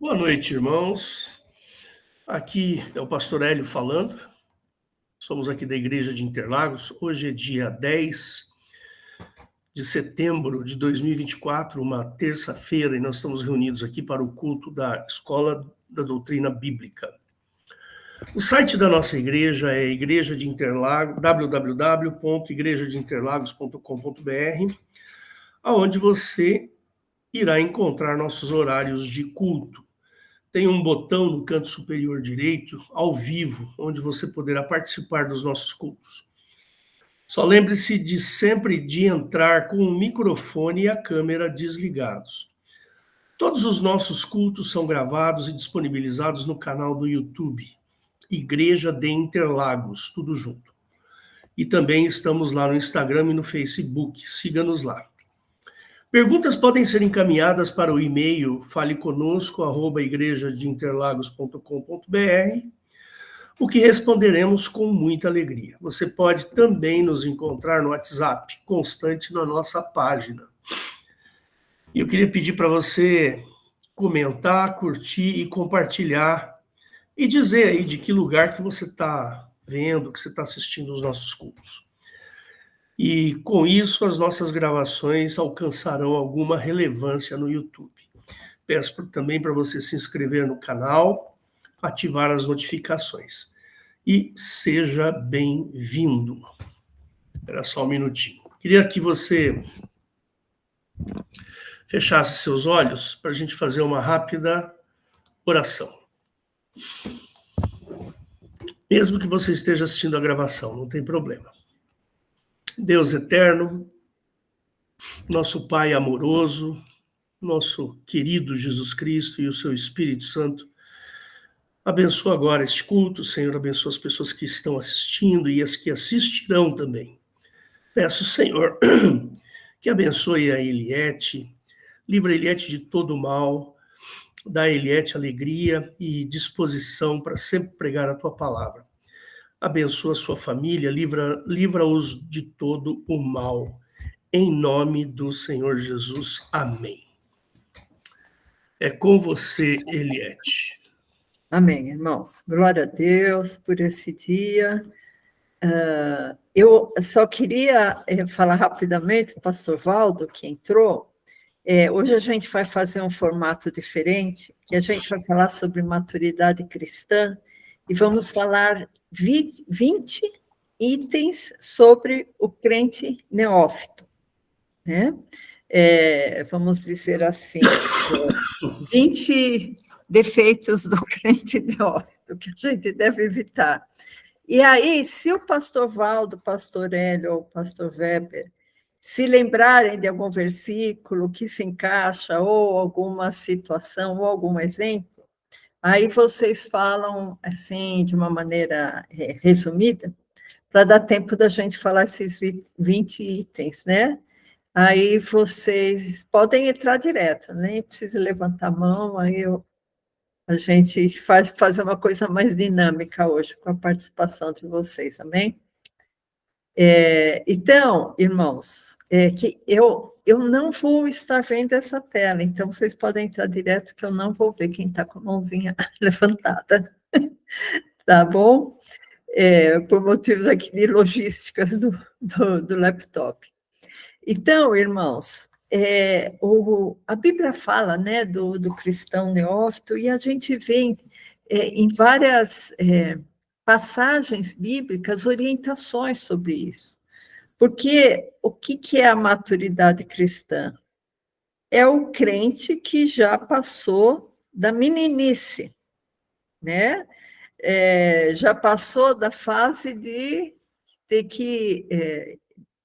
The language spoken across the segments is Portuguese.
Boa noite, irmãos. Aqui é o pastor Hélio falando. Somos aqui da Igreja de Interlagos. Hoje é dia 10 de setembro de 2024, uma terça-feira, e nós estamos reunidos aqui para o culto da Escola da Doutrina Bíblica. O site da nossa igreja é Igreja de Interlagos, www.igrejadeinterlagos.com.br, onde você irá encontrar nossos horários de culto. Tem um botão no canto superior direito, ao vivo, onde você poderá participar dos nossos cultos. Só lembre-se de sempre de entrar com o microfone e a câmera desligados. Todos os nossos cultos são gravados e disponibilizados no canal do YouTube, Igreja de Interlagos, tudo junto. E também estamos lá no Instagram e no Facebook, siga-nos lá. Perguntas podem ser encaminhadas para o e-mail faleconosco@igrejadeinterlagos.com.br, o que responderemos com muita alegria. Você pode também nos encontrar no WhatsApp, constante na nossa página. E eu queria pedir para você comentar, curtir e compartilhar e dizer aí de que lugar que você está vendo, que você está assistindo os nossos cultos. E com isso as nossas gravações alcançarão alguma relevância no YouTube. Peço também para você se inscrever no canal, ativar as notificações. E seja bem-vindo. Espera só um minutinho. Queria que você fechasse seus olhos para a gente fazer uma rápida oração. Mesmo que você esteja assistindo a gravação, não tem problema. Deus eterno, nosso Pai amoroso, nosso querido Jesus Cristo e o seu Espírito Santo, abençoa agora este culto, Senhor, abençoa as pessoas que estão assistindo e as que assistirão também. Peço, Senhor, que abençoe a Eliette, livra a Eliette de todo mal, dá a Eliette alegria e disposição para sempre pregar a tua palavra. Abençoa a sua família, livra-os de todo o mal. Em nome do Senhor Jesus. Amém. É com você, Eliette. Amém, irmãos. Glória a Deus por esse dia. Eu só queria falar rapidamente, o pastor Valdo, que entrou. Hoje a gente vai fazer um formato diferente, que a gente vai falar sobre maturidade cristã, e vamos falar 20 itens sobre o crente neófito, né? Vamos dizer assim, 20 defeitos do crente neófito, que a gente deve evitar. E aí, se o pastor Valdo, o pastor Hélio ou o pastor Weber se lembrarem de algum versículo que se encaixa, ou alguma situação, ou algum exemplo, aí vocês falam, assim, de uma maneira resumida, para dar tempo da gente falar esses 20 itens, né? Aí vocês podem entrar direto, nem precisa levantar a mão, aí a gente fazer uma coisa mais dinâmica hoje, com a participação de vocês, amém? Então, irmãos, que eu não vou estar vendo essa tela, então vocês podem entrar direto, que eu não vou ver quem está com a mãozinha levantada, tá bom? Por motivos aqui de logísticas do laptop. Então, irmãos, a Bíblia fala, né, do cristão neófito, e a gente vê em várias passagens bíblicas orientações sobre isso. Porque o que é a maturidade cristã? É o crente que já passou da meninice, né? Já passou da fase de ter que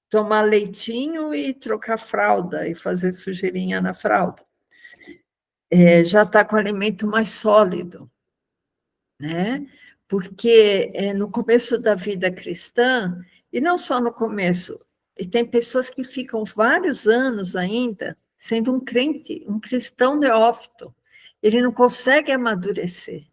tomar leitinho e trocar fralda, e fazer sujeirinha na fralda. Já está com alimento mais sólido, né? Porque no começo da vida cristã, e não só no começo, e tem pessoas que ficam vários anos ainda sendo um crente, um cristão neófito, ele não consegue amadurecer.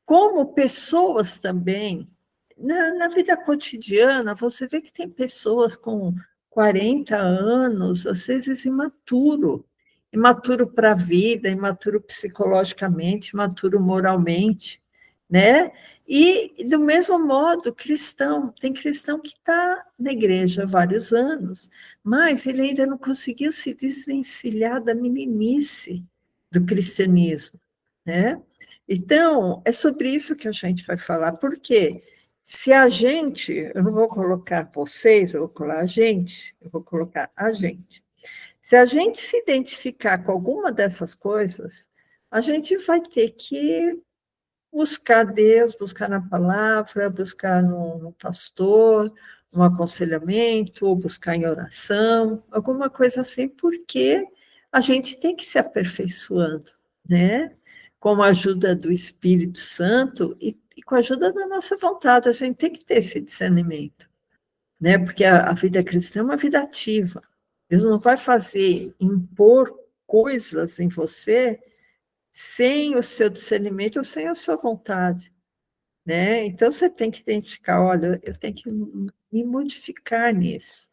Como pessoas também, na vida cotidiana, você vê que tem pessoas com 40 anos, às vezes imaturo, imaturo para a vida, imaturo psicologicamente, imaturo moralmente, né? E, do mesmo modo, cristão. Tem cristão que está na igreja há vários anos, mas ele ainda não conseguiu se desvencilhar da meninice do cristianismo, né? Então, é sobre isso que a gente vai falar, porque se a gente, eu não vou colocar vocês, eu vou colocar a gente, eu vou colocar a gente. Se a gente se identificar com alguma dessas coisas, a gente vai ter que buscar Deus, buscar na palavra, buscar no pastor, um aconselhamento, buscar em oração, alguma coisa assim, porque a gente tem que se aperfeiçoando, né? Com a ajuda do Espírito Santo e com a ajuda da nossa vontade, a gente tem que ter esse discernimento, né? Porque a vida cristã é uma vida ativa. Deus não vai fazer, impor coisas em você sem o seu discernimento ou sem a sua vontade, né? Então, você tem que identificar, olha, eu tenho que me modificar nisso.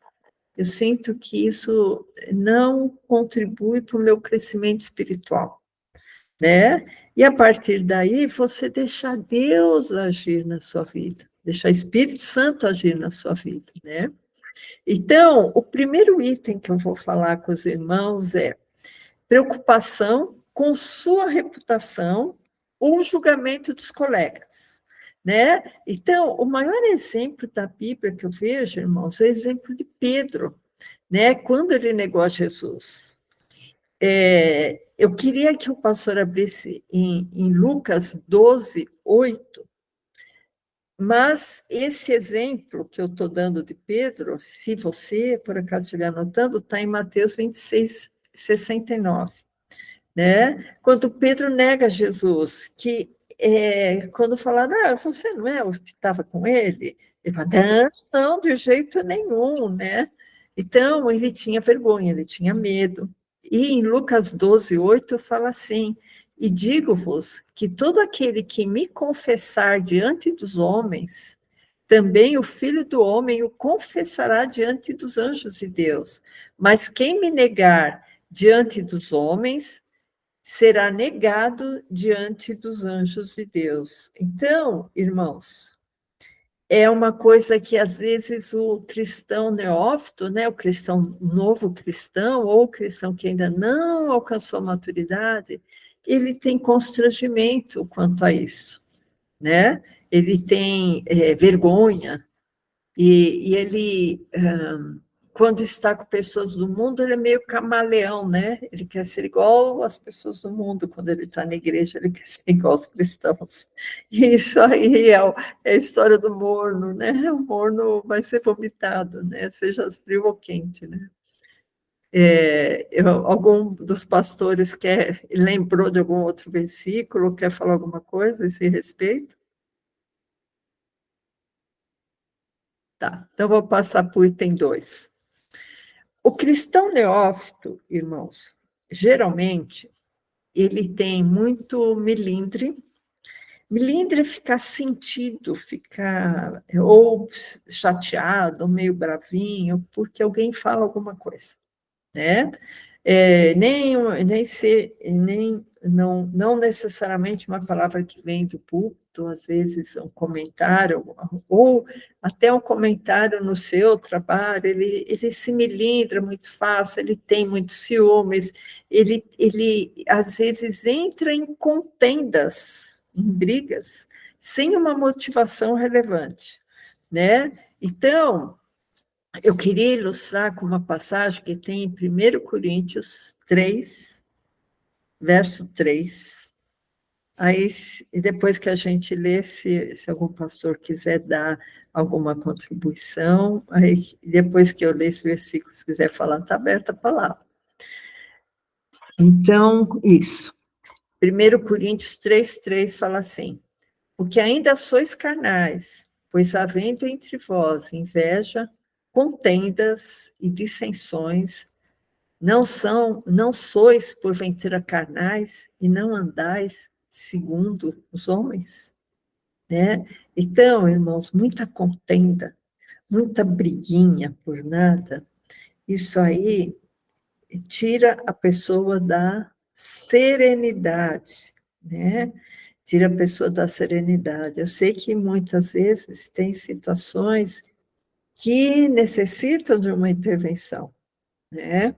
Eu sinto que isso não contribui para o meu crescimento espiritual, né? E, a partir daí, você deixar Deus agir na sua vida, deixar o Espírito Santo agir na sua vida, né? Então, o primeiro item que eu vou falar com os irmãos é preocupação com sua reputação ou julgamento dos colegas, né? Então, o maior exemplo da Bíblia que eu vejo, irmãos, é o exemplo de Pedro, né? Quando ele negou a Jesus. Eu queria que o pastor abrisse em Lucas 12, 8, mas esse exemplo que eu estou dando de Pedro, se você, por acaso, estiver anotando, está em Mateus 26, 69. Né? Quando Pedro nega Jesus, que quando falaram, você não é o que estava com ele? Ele fala, não, de jeito nenhum, né? Então, ele tinha vergonha, ele tinha medo. E em Lucas 12, 8, fala assim, e digo-vos que todo aquele que me confessar diante dos homens, também o Filho do Homem o confessará diante dos anjos de Deus. Mas quem me negar diante dos homens, será negado diante dos anjos de Deus. Então, irmãos, é uma coisa que às vezes o cristão neófito, né, o cristão novo cristão, ou o cristão que ainda não alcançou a maturidade, ele tem constrangimento quanto a isso, né? Ele tem vergonha, e ele, quando está com pessoas do mundo, ele é meio camaleão, né? Ele quer ser igual às pessoas do mundo. Quando ele está na igreja, ele quer ser igual aos cristãos. E isso aí é a história do morno, né? O morno vai ser vomitado, né? Seja frio ou quente, né? Algum dos pastores lembrou de algum outro versículo, quer falar alguma coisa a esse respeito? Tá, então vou passar para o item 2. O cristão neófito, irmãos, geralmente, ele tem muito melindre. Melindre é ficar sentido, ficar ou chateado, ou meio bravinho, porque alguém fala alguma coisa, né? Não necessariamente uma palavra que vem do púlpito, às vezes um comentário, ou até um comentário no seu trabalho, ele se melindra muito fácil, ele tem muitos ciúmes, ele às vezes entra em contendas, em brigas, sem uma motivação relevante, né? Então, eu queria ilustrar com uma passagem que tem em 1 Coríntios 3, verso 3. Aí, depois que a gente lê, se algum pastor quiser dar alguma contribuição, aí depois que eu ler esse versículo, se quiser falar, está aberta a palavra. Então, isso. 1 Coríntios 3 fala assim, porque ainda sois carnais, pois havendo entre vós inveja, contendas e dissensões, não sois porventura carnais e não andais segundo os homens, né? Então, irmãos, muita contenda, muita briguinha por nada, isso aí tira a pessoa da serenidade, né? Tira a pessoa da serenidade. Eu sei que muitas vezes tem situações que necessitam de uma intervenção, né?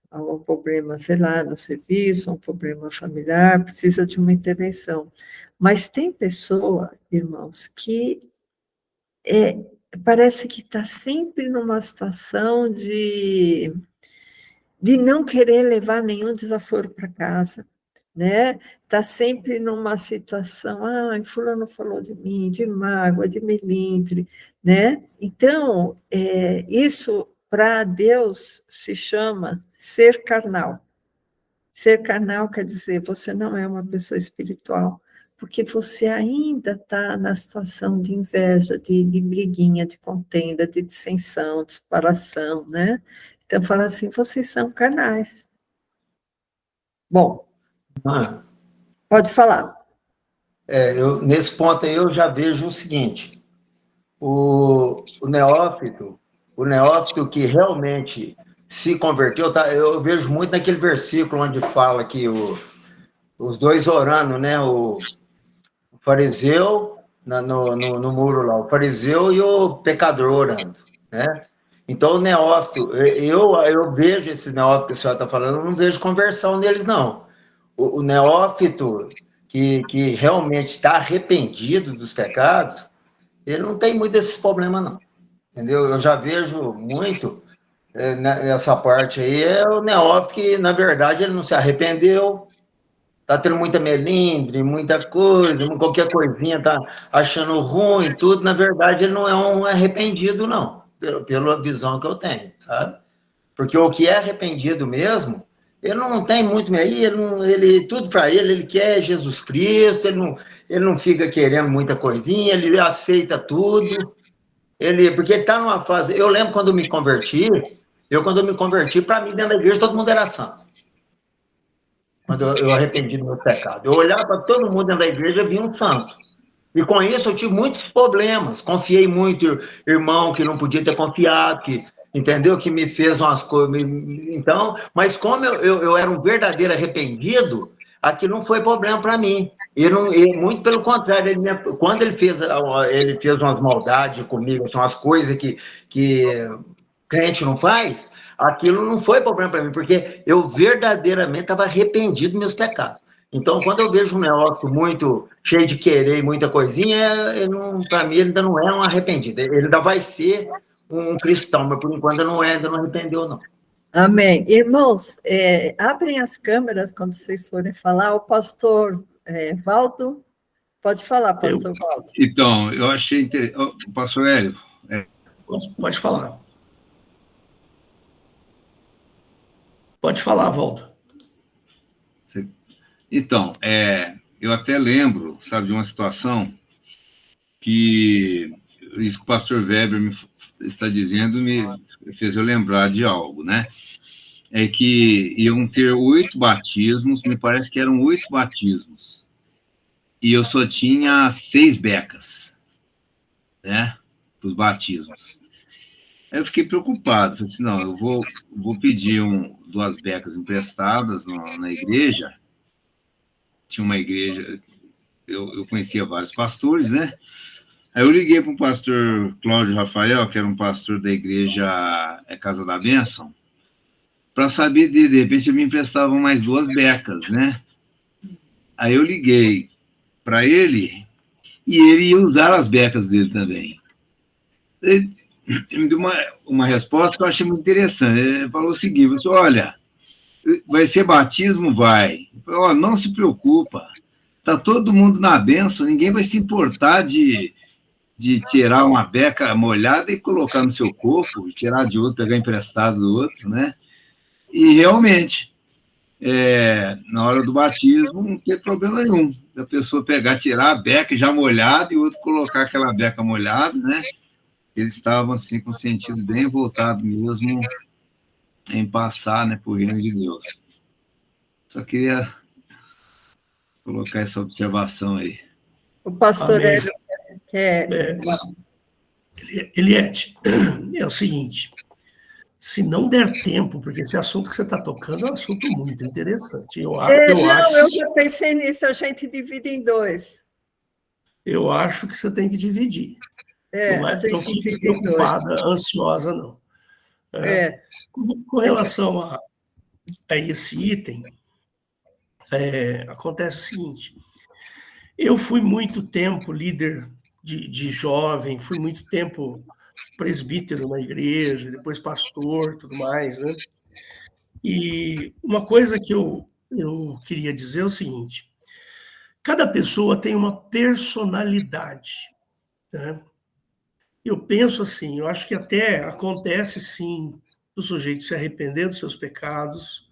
Há um problema, sei lá, no serviço, um problema familiar, precisa de uma intervenção. Mas tem pessoa, irmãos, que parece que está sempre numa situação de não querer levar nenhum desaforo para casa, né? Está sempre numa situação, fulano falou de mim, de mágoa, de melindre, né? Então, isso para Deus se chama ser carnal. Ser carnal quer dizer, você não é uma pessoa espiritual, porque você ainda está na situação de inveja, de briguinha, de contenda, de dissensão, de separação, né? Então, fala assim, vocês são carnais. Bom, pode falar. Nesse ponto aí eu já vejo o seguinte, o neófito que realmente se converteu, eu vejo muito naquele versículo onde fala que os dois orando, né, o fariseu no muro lá, o fariseu e o pecador orando, né? Então, o neófito, eu vejo esses neófitos que a senhora está falando, eu não vejo conversão neles, não. O neófito que realmente está arrependido dos pecados, ele não tem muito desses problemas, não. Entendeu? Eu já vejo muito nessa parte aí, o neófito que, na verdade, ele não se arrependeu, tá tendo muita melindre, muita coisa, qualquer coisinha tá achando ruim, tudo. Na verdade, ele não é um arrependido, não, pela visão que eu tenho, sabe? Porque o que é arrependido mesmo, ele não tem muito aí, tudo para ele quer Jesus Cristo, ele não fica querendo muita coisinha, ele aceita tudo, porque ele está numa fase. Eu lembro quando eu me converti, para mim, dentro da igreja, todo mundo era santo. Quando eu arrependi dos meus pecados. Eu olhava para todo mundo dentro da igreja e via um santo. E com isso eu tive muitos problemas. Confiei muito, irmão, que não podia ter confiado, entendeu? Que me fez umas coisas. Então, mas como eu era um verdadeiro arrependido, aquilo não foi problema para mim. Muito pelo contrário, quando ele fez umas maldades comigo, são as coisas que crente não faz, aquilo não foi problema para mim, porque eu verdadeiramente estava arrependido dos meus pecados. Então, quando eu vejo um neófito muito cheio de querer e muita coisinha, para mim ele ainda não é um arrependido. Ele ainda vai ser um cristão, mas por enquanto ainda não arrependeu, não. Amém. Irmãos, abrem as câmeras quando vocês forem falar. O pastor Valdo, pode falar, pastor Valdo. Então, eu achei interessante. Pastor Hélio. Pode falar. Pode falar, Valdo. Então, eu até lembro, sabe, de uma situação que isso que o pastor Weber me está dizendo me fez eu lembrar de algo, né? É que iam ter 8 batismos, me parece que eram 8 batismos, e eu só tinha 6 becas, né, para os batismos. Aí eu fiquei preocupado, falei assim, não, eu vou pedir 2 becas emprestadas na igreja. Tinha uma igreja, eu conhecia vários pastores, né? Aí eu liguei para o pastor Cláudio Rafael, que era um pastor da igreja Casa da Bênção, para saber, de repente, ele me emprestava mais 2 becas, né? Aí eu liguei para ele, e ele ia usar as becas dele também. Ele me deu uma resposta que eu achei muito interessante. Ele falou o seguinte, disse, olha, vai ser batismo? Vai. Ele falou, não se preocupa, está todo mundo na bênção, ninguém vai se importar de tirar uma beca molhada e colocar no seu corpo, tirar de outro, pegar emprestado do outro, né? E realmente, na hora do batismo, não tem problema nenhum da pessoa tirar a beca já molhada e o outro colocar aquela beca molhada, né? Eles estavam assim com o sentido bem voltado mesmo em passar, né, por reino de Deus. Só queria colocar essa observação aí. O pastor Hélio quer... Eliette, é o seguinte, Se não der tempo, porque esse assunto que você está tocando é um assunto muito interessante. Não, eu já pensei nisso, a gente divide em 2. Eu acho que você tem que dividir. Não fique preocupada, ansiosa, não. Com relação a esse item, acontece o seguinte: eu fui muito tempo líder de jovem, fui muito tempo presbítero na igreja, depois pastor, tudo mais, né? E uma coisa que eu queria dizer é o seguinte: cada pessoa tem uma personalidade, né? Eu penso assim, eu acho que até acontece, sim, do sujeito se arrepender dos seus pecados,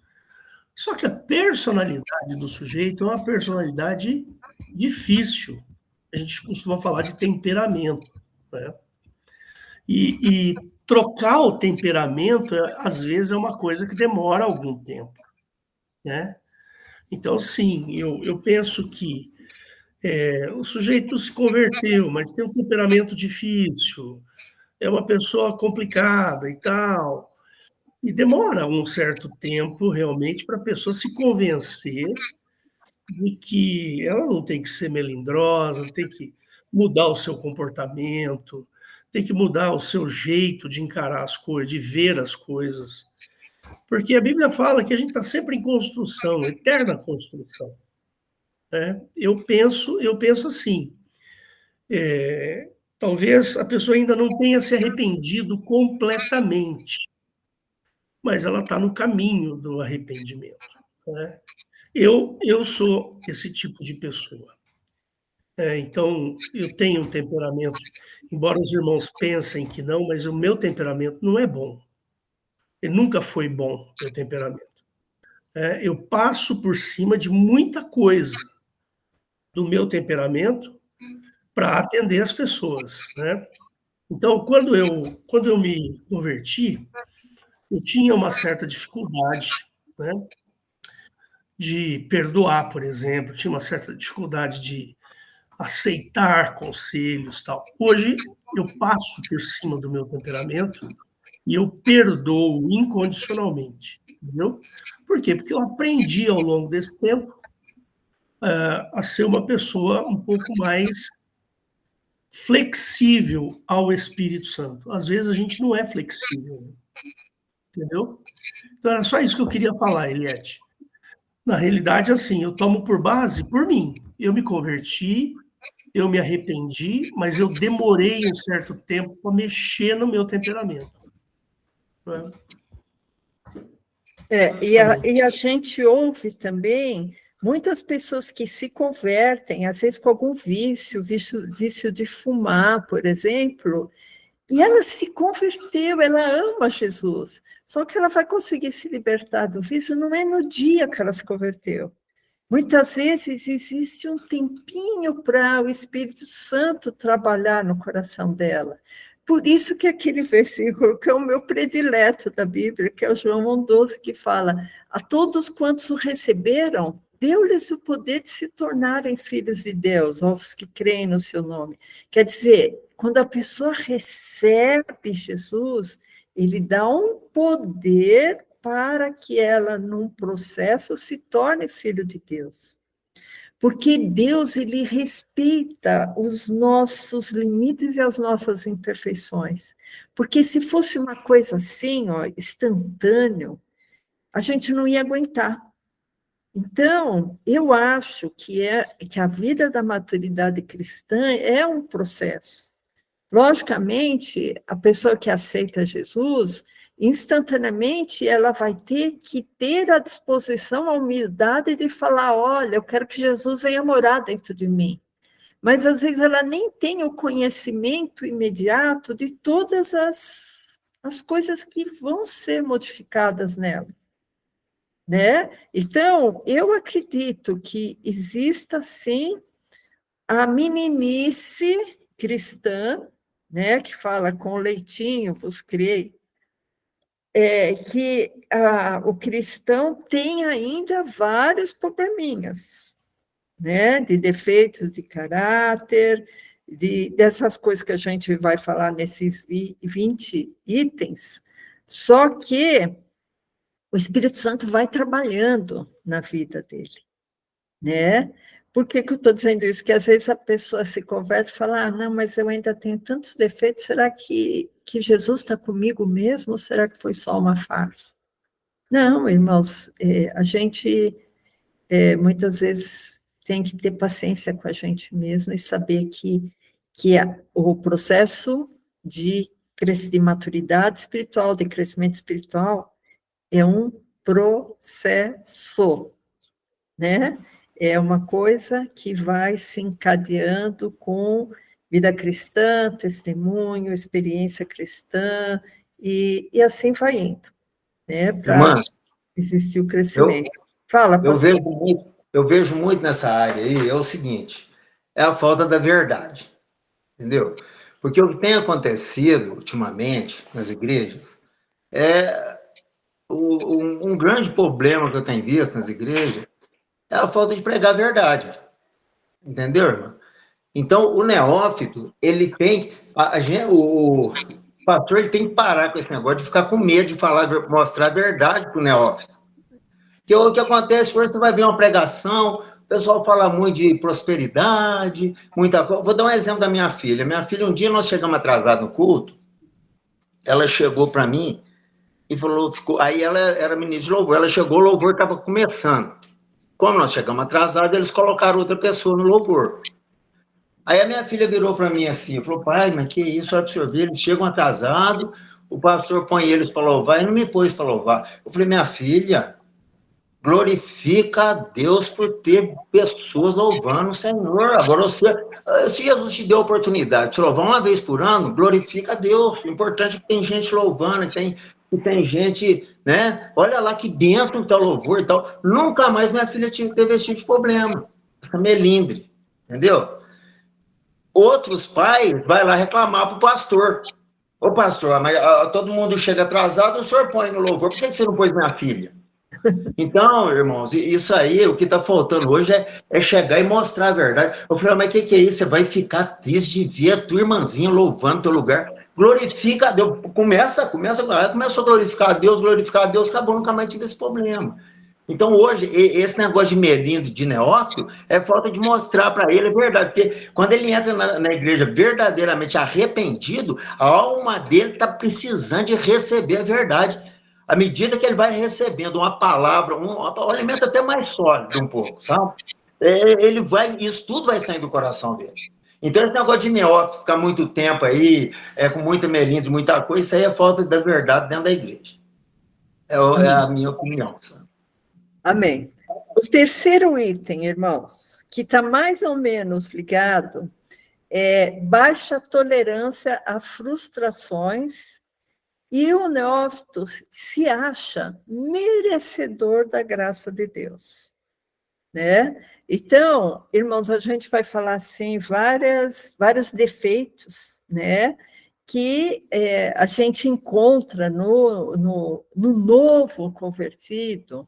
só que a personalidade do sujeito é uma personalidade difícil. A gente costuma falar de temperamento, né? E trocar o temperamento, às vezes, é uma coisa que demora algum tempo, né? Então, sim, eu penso que o sujeito se converteu, mas tem um temperamento difícil, é uma pessoa complicada e tal, e demora um certo tempo, realmente, para a pessoa se convencer de que ela não tem que ser melindrosa, tem que mudar o seu comportamento, tem que mudar o seu jeito de encarar as coisas, de ver as coisas. Porque a Bíblia fala que a gente está sempre em construção, eterna construção, né? Eu penso assim, talvez a pessoa ainda não tenha se arrependido completamente, mas ela está no caminho do arrependimento, né? Eu sou esse tipo de pessoa. Então, eu tenho um temperamento, embora os irmãos pensem que não, mas o meu temperamento não é bom. Ele nunca foi bom, meu temperamento. Eu passo por cima de muita coisa do meu temperamento para atender as pessoas, né? Então, quando eu me converti, eu tinha uma certa dificuldade, né, de perdoar, por exemplo, tinha uma certa dificuldade de aceitar conselhos, tal. Hoje eu passo por cima do meu temperamento e eu perdoo incondicionalmente, entendeu? Por quê? Porque eu aprendi ao longo desse tempo a ser uma pessoa um pouco mais flexível ao Espírito Santo. Às vezes a gente não é flexível, entendeu? Então era só isso que eu queria falar, Eliette. Na realidade, assim, eu tomo por base por mim. Eu me converti, eu me arrependi, mas eu demorei um certo tempo para mexer no meu temperamento. Né? E a gente ouve também muitas pessoas que se convertem, às vezes com algum vício de fumar, por exemplo, e ela se converteu, ela ama Jesus, só que ela vai conseguir se libertar do vício não é no dia que ela se converteu. Muitas vezes existe um tempinho para o Espírito Santo trabalhar no coração dela. Por isso que aquele versículo, que é o meu predileto da Bíblia, que é o João 1,12, que fala: a todos quantos o receberam, deu-lhes o poder de se tornarem filhos de Deus, aos que creem no seu nome. Quer dizer, quando a pessoa recebe Jesus, ele dá um poder para que ela, num processo, se torne filho de Deus. Porque Deus, ele respeita os nossos limites e as nossas imperfeições. Porque se fosse uma coisa assim, ó, instantâneo, a gente não ia aguentar. Então, eu acho que a vida da maturidade cristã é um processo. Logicamente, a pessoa que aceita Jesus, instantaneamente ela vai ter que ter a disposição, a humildade de falar: olha, eu quero que Jesus venha morar dentro de mim. Mas, às vezes, ela nem tem o conhecimento imediato de todas as coisas que vão ser modificadas nela. Né? Então, eu acredito que exista, sim, a meninice cristã, né, que fala: com leitinho vos criei, que o cristão tem ainda vários probleminhas, né, de defeitos de caráter, dessas coisas que a gente vai falar nesses 20 itens, Só que o Espírito Santo vai trabalhando na vida dele, né? Por que eu estou dizendo isso? Que às vezes a pessoa se converte e fala, não, mas eu ainda tenho tantos defeitos, será que Jesus está comigo mesmo ou será que foi só uma farsa? Não, irmãos, a gente muitas vezes tem que ter paciência com a gente mesmo e saber que o processo de maturidade espiritual, de crescimento espiritual, é um processo, né? É uma coisa que vai se encadeando com vida cristã, testemunho, experiência cristã, e assim vai indo, né? Para existir o crescimento. Fala, pastor. Eu vejo muito nessa área aí, é o seguinte, é a falta da verdade, entendeu? Porque o que tem acontecido ultimamente nas igrejas é um grande problema que eu tenho visto nas igrejas é a falta de pregar a verdade, entendeu, irmão? Então, o neófito, ele tem, o pastor, ele tem que parar com esse negócio de ficar com medo de falar, mostrar a verdade para o neófito. Porque o que acontece hoje, você vai ver uma pregação, o pessoal fala muito de prosperidade, muita coisa. Vou dar um exemplo da minha filha. Minha filha, um dia nós chegamos atrasados no culto, ela chegou para mim e falou, aí ela era ministra de louvor, ela chegou, o louvor estava começando. Como nós chegamos atrasados, eles colocaram outra pessoa no louvor. Aí a minha filha virou para mim assim, falou, pai, mas que isso, olha para o senhor ver, eles chegam atrasados, o pastor põe eles para louvar, e não me pôs para louvar. Eu falei, minha filha, glorifica a Deus por ter pessoas louvando o Senhor. Agora, se Jesus te deu a oportunidade de louvar uma vez por ano, glorifica a Deus. O importante é que tem gente louvando, tem gente, né? Olha lá que bênção que tá o louvor e tal. Nunca mais minha filha teve esse tipo de problema. Essa melindre, entendeu? Outros pais vai lá reclamar pro pastor. Ô pastor, mas todo mundo chega atrasado, o senhor põe no louvor. Por que você não pôs minha filha? Então, irmãos, isso aí, o que está faltando hoje é chegar e mostrar a verdade. Eu falei, mas o que é isso? Você vai ficar triste de ver a tua irmãzinha louvando teu lugar. Glorifica a Deus. Começou a glorificar a Deus, acabou, nunca mais tive esse problema. Então, hoje, esse negócio de melindre, de neófito, é falta de mostrar para ele a verdade. Porque quando ele entra na igreja verdadeiramente arrependido, a alma dele está precisando de receber a verdade. À medida que ele vai recebendo uma palavra, um alimento até mais sólido um pouco, sabe? Isso tudo vai sair do coração dele. Então, esse negócio de neófito, ficar muito tempo aí, com muita melindre, muita coisa, isso aí é falta da verdade dentro da igreja. É a minha opinião, sabe? Amém. O terceiro item, irmãos, que está mais ou menos ligado, é baixa tolerância a frustrações. E o neófito se acha merecedor da graça de Deus, né? Então, irmãos, a gente vai falar assim vários defeitos, né? Que a gente encontra no novo convertido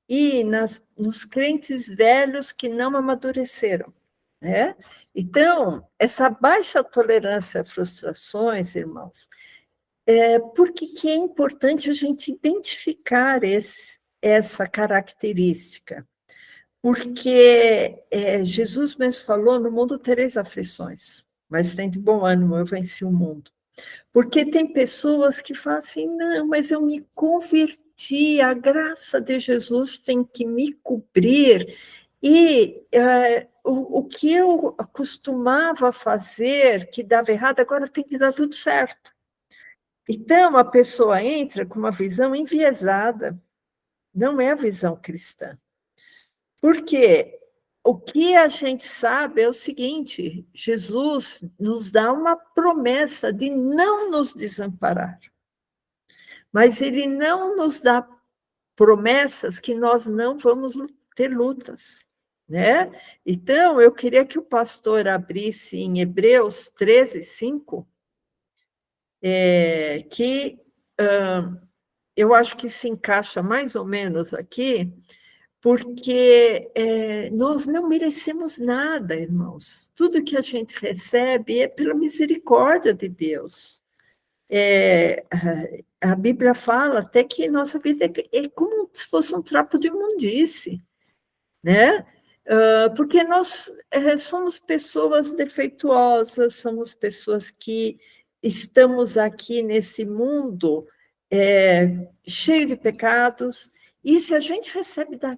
e nos crentes velhos que não amadureceram, né? Então, essa baixa tolerância a frustrações, irmãos, por que é importante a gente identificar essa característica? Porque Jesus mesmo falou, no mundo tereis aflições, mas tem de bom ânimo, eu venci o mundo. Porque tem pessoas que falam assim, não, mas eu me converti, a graça de Jesus tem que me cobrir, e o que eu costumava fazer, que dava errado, agora tem que dar tudo certo. Então, a pessoa entra com uma visão enviesada, não é a visão cristã. Porque o que a gente sabe é o seguinte, Jesus nos dá uma promessa de não nos desamparar, mas ele não nos dá promessas que nós não vamos ter lutas, né? Então, eu queria que o pastor abrisse em Hebreus 13:5, que eu acho que se encaixa mais ou menos aqui, porque nós não merecemos nada, irmãos. Tudo que a gente recebe é pela misericórdia de Deus. A Bíblia fala até que nossa vida é como se fosse um trapo de imundície, né? Porque nós somos pessoas defeituosas, somos pessoas que estamos aqui nesse mundo cheio de pecados, e se a gente recebe da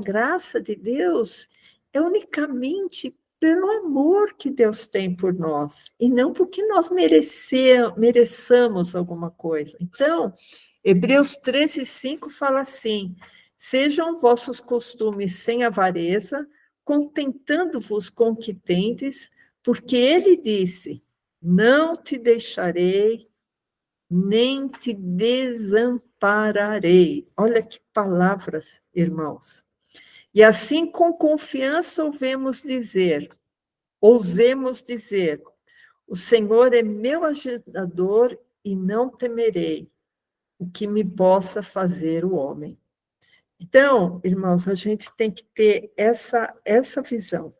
graça de Deus, é unicamente pelo amor que Deus tem por nós, e não porque nós mereçamos alguma coisa. Então, Hebreus 13:5 fala assim: sejam vossos costumes sem avareza, contentando-vos com o que tendes, porque ele disse: não te deixarei, nem te desampararei. Olha que palavras, irmãos. E assim, com confiança, ousemos dizer, o Senhor é meu ajudador e não temerei o que me possa fazer o homem. Então, irmãos, a gente tem que ter essa visão.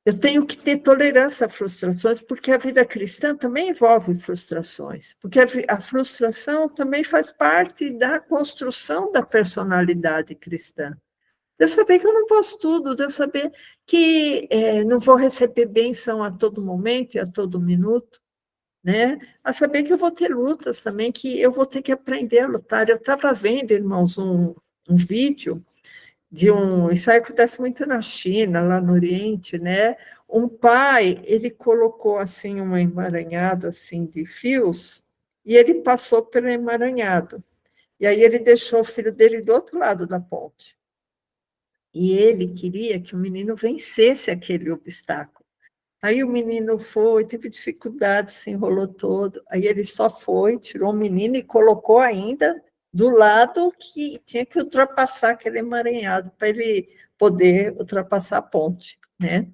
Eu tenho que ter tolerância a frustrações, porque a vida cristã também envolve frustrações, porque a frustração também faz parte da construção da personalidade cristã. De eu saber que eu não posso tudo, de eu saber que não vou receber bênção a todo momento e a todo minuto, né? A saber que eu vou ter lutas também, que eu vou ter que aprender a lutar. Eu estava vendo, irmãos, um vídeo isso aí acontece muito na China, lá no Oriente, né? Um pai, ele colocou assim um emaranhado assim de fios e ele passou pelo emaranhado. E aí ele deixou o filho dele do outro lado da ponte. E ele queria que o menino vencesse aquele obstáculo. Aí o menino foi, teve dificuldade, se enrolou todo. Aí ele só foi, tirou o menino e colocou ainda do lado que tinha que ultrapassar aquele emaranhado para ele poder ultrapassar a ponte, né?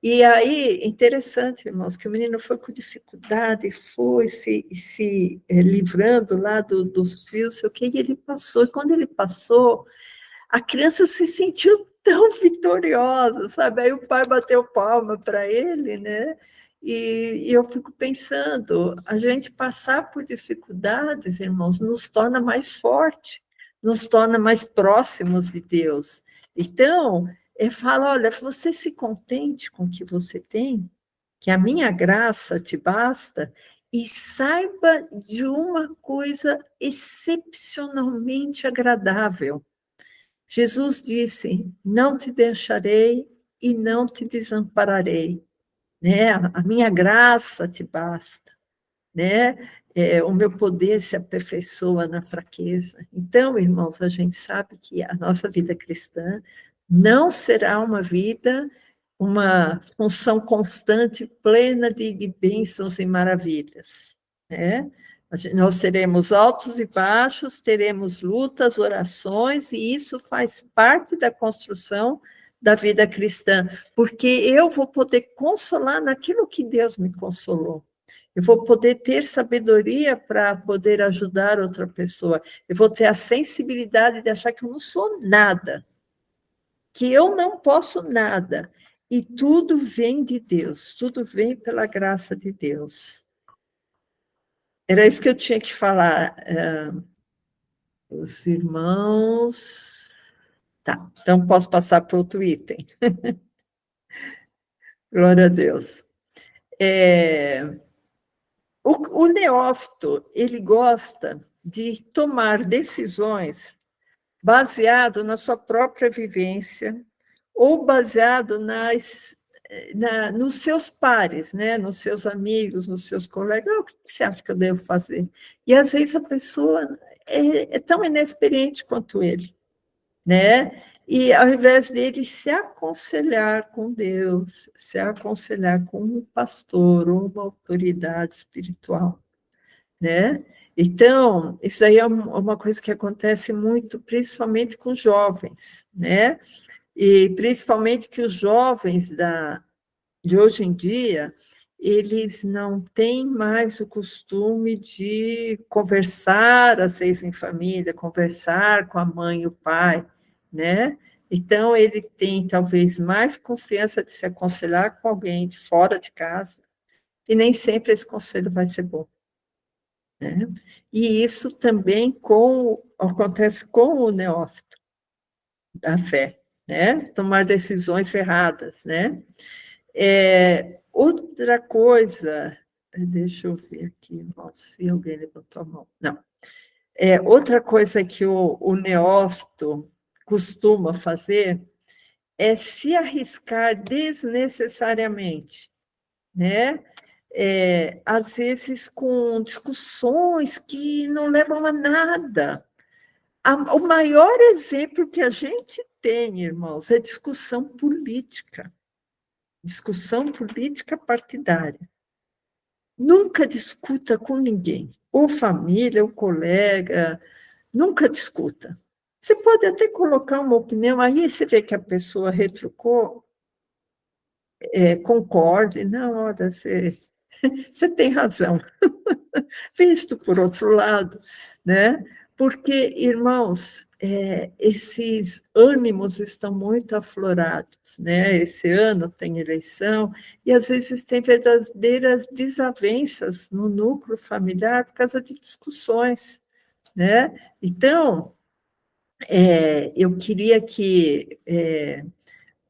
E aí, interessante, irmãos, que o menino foi com dificuldade, foi se livrando lá dos fios, sei o quê, e ele passou. E quando ele passou, a criança se sentiu tão vitoriosa, sabe? Aí o pai bateu palma para ele, né? E eu fico pensando, a gente passar por dificuldades, irmãos, nos torna mais forte, nos torna mais próximos de Deus. Então, ele fala, olha, você se contente com o que você tem, que a minha graça te basta, e saiba de uma coisa excepcionalmente agradável. Jesus disse, não te deixarei e não te desampararei, né? A minha graça te basta, né? O meu poder se aperfeiçoa na fraqueza. Então, irmãos, a gente sabe que a nossa vida cristã não será uma função constante, plena de bênçãos e maravilhas, né? Nós teremos altos e baixos, teremos lutas, orações, e isso faz parte da construção da vida cristã, porque eu vou poder consolar naquilo que Deus me consolou. Eu vou poder ter sabedoria para poder ajudar outra pessoa. Eu vou ter a sensibilidade de achar que eu não sou nada, que eu não posso nada. E tudo vem de Deus, tudo vem pela graça de Deus. Era isso que eu tinha que falar. Os irmãos... Tá, então posso passar para outro item. Glória a Deus. O neófito, ele gosta de tomar decisões baseado na sua própria vivência ou baseado nos seus pares, né? Nos seus amigos, nos seus colegas. O que você acha que eu devo fazer? E, às vezes, a pessoa é tão inexperiente quanto ele, né? E, ao invés dele se aconselhar com Deus, se aconselhar com um pastor ou uma autoridade espiritual, né? Então, isso aí é uma coisa que acontece muito, principalmente com jovens, né? E principalmente que os jovens de hoje em dia, eles não têm mais o costume de conversar, às vezes, em família, conversar com a mãe e o pai, né? Então, ele tem, talvez, mais confiança de se aconselhar com alguém de fora de casa, e nem sempre esse conselho vai ser bom. Né? E isso também acontece com o neófito da fé, né? Tomar decisões erradas, né? Outra coisa, deixa eu ver aqui, se alguém levantou a mão. Não. Outra coisa que o neófito costuma fazer é se arriscar desnecessariamente, né? Às vezes com discussões que não levam a nada. O maior exemplo que a gente tem, irmãos, é discussão política partidária. Nunca discuta com ninguém, ou família, ou colega, nunca discuta. Você pode até colocar uma opinião, aí você vê que a pessoa retrucou, concorde, não, olha, você tem razão. Visto por outro lado, né? Porque, irmãos, esses ânimos estão muito aflorados, né? Esse ano tem eleição, e às vezes tem verdadeiras desavenças no núcleo familiar por causa de discussões, né? Então, eu queria que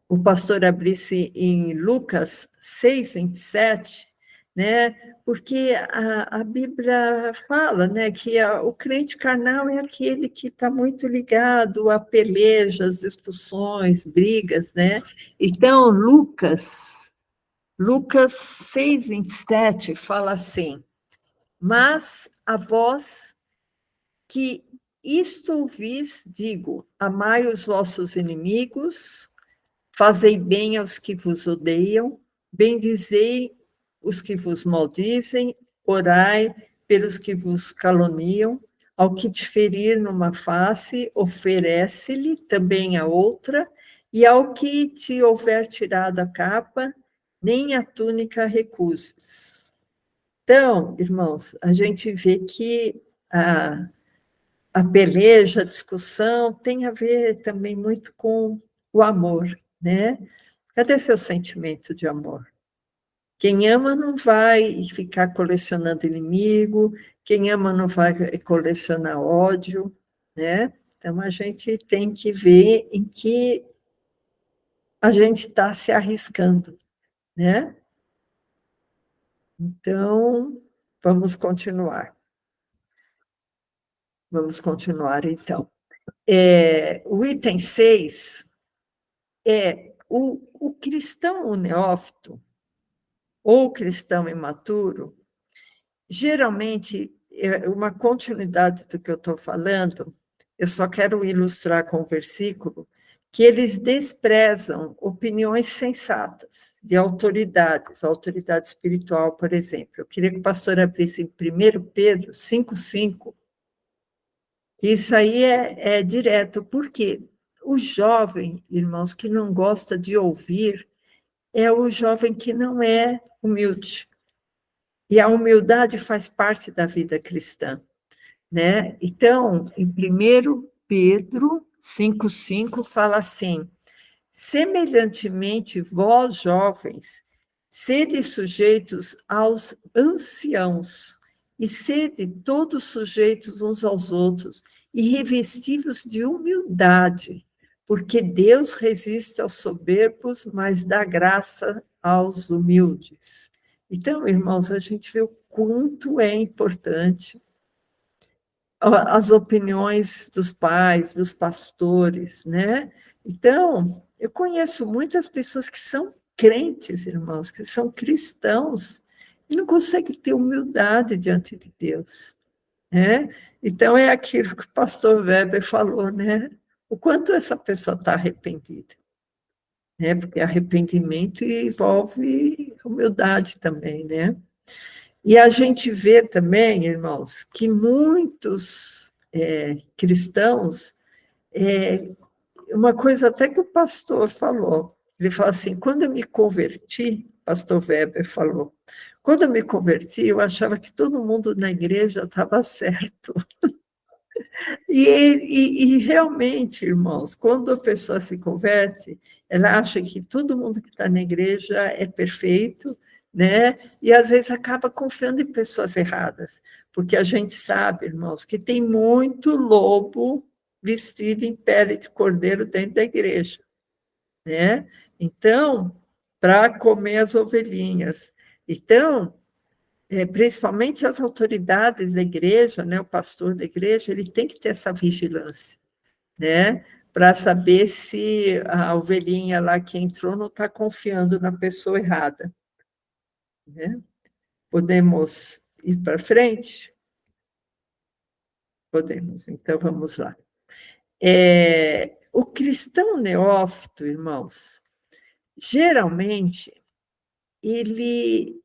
o pastor abrisse em Lucas 6:27, né? Porque a Bíblia fala, né, que o crente carnal é aquele que está muito ligado a pelejas, discussões, brigas, né? Então, Lucas 6:27 fala assim: mas a vós que isto ouvis, digo, amai os vossos inimigos, fazei bem aos que vos odeiam, bendizei os que vos maldizem, orai pelos que vos caluniam, ao que te ferir numa face, oferece-lhe também a outra, e ao que te houver tirado a capa, nem a túnica recuses. Então, irmãos, a gente vê que a peleja, a discussão, tem a ver também muito com o amor, né? Cadê seu sentimento de amor? Quem ama não vai ficar colecionando inimigo, quem ama não vai colecionar ódio, né? Então, a gente tem que ver em que a gente está se arriscando, né? Então, vamos continuar. Vamos continuar, então. O item 6 é o cristão, o neófito, ou cristão imaturo, geralmente, uma continuidade do que eu estou falando, eu só quero ilustrar com o versículo, que eles desprezam opiniões sensatas de autoridades, autoridade espiritual, por exemplo. Eu queria que o pastor abrisse em 1 Pedro 5:5, isso aí é direto, porque o jovem, irmãos, que não gosta de ouvir, é o jovem que não é humilde. E a humildade faz parte da vida cristã, né? Então, em 1 Pedro 5:5 fala assim: semelhantemente, vós, jovens, sede sujeitos aos anciãos, e sede todos sujeitos uns aos outros, e revestidos de humildade, porque Deus resiste aos soberbos, mas dá graça aos humildes. Então, irmãos, a gente vê o quanto é importante as opiniões dos pais, dos pastores, né? Então, eu conheço muitas pessoas que são crentes, irmãos, que são cristãos, e não conseguem ter humildade diante de Deus, né? Então, é aquilo que o pastor Weber falou, né? O quanto essa pessoa está arrependida, né? Porque arrependimento envolve humildade também, né? E a gente vê também, irmãos, que muitos cristãos, uma coisa até que o pastor falou, ele falou assim, quando eu me converti, pastor Weber falou, quando eu me converti, eu achava que todo mundo na igreja estava certo. E realmente, irmãos, quando a pessoa se converte, ela acha que todo mundo que está na igreja é perfeito, né? E às vezes acaba confiando em pessoas erradas, porque a gente sabe, irmãos, que tem muito lobo vestido em pele de cordeiro dentro da igreja, né? Então, para comer as ovelhinhas. Então, principalmente as autoridades da igreja, né, o pastor da igreja, ele tem que ter essa vigilância, né, para saber se a ovelhinha lá que entrou não está confiando na pessoa errada, né? Podemos ir para frente? Podemos, então vamos lá. O cristão neófito, irmãos, geralmente, ele,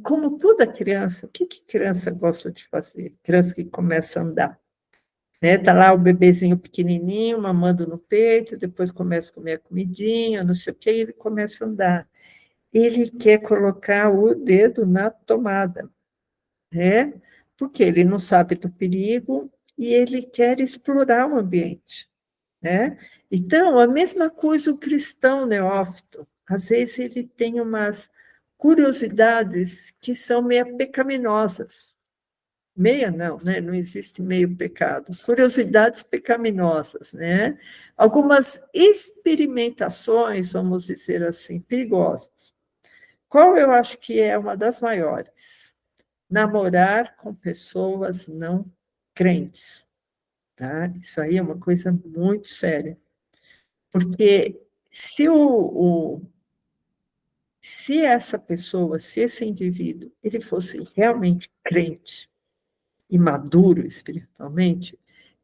como toda criança, o que criança gosta de fazer? Criança que começa a andar. Tá lá o bebezinho pequenininho, mamando no peito, depois começa a comer a comidinha, não sei o quê, e ele começa a andar. Ele quer colocar o dedo na tomada, né? Porque ele não sabe do perigo e ele quer explorar o ambiente, né? Então, a mesma coisa o cristão neófito. Às vezes ele tem umas curiosidades que são meio pecaminosas. Meia não, né? Não existe meio pecado. Curiosidades pecaminosas, né? Algumas experimentações, vamos dizer assim, perigosas. Qual eu acho que é uma das maiores? Namorar com pessoas não crentes, tá? Isso aí é uma coisa muito séria. Porque se essa pessoa, se esse indivíduo, ele fosse realmente crente, e maduro espiritualmente,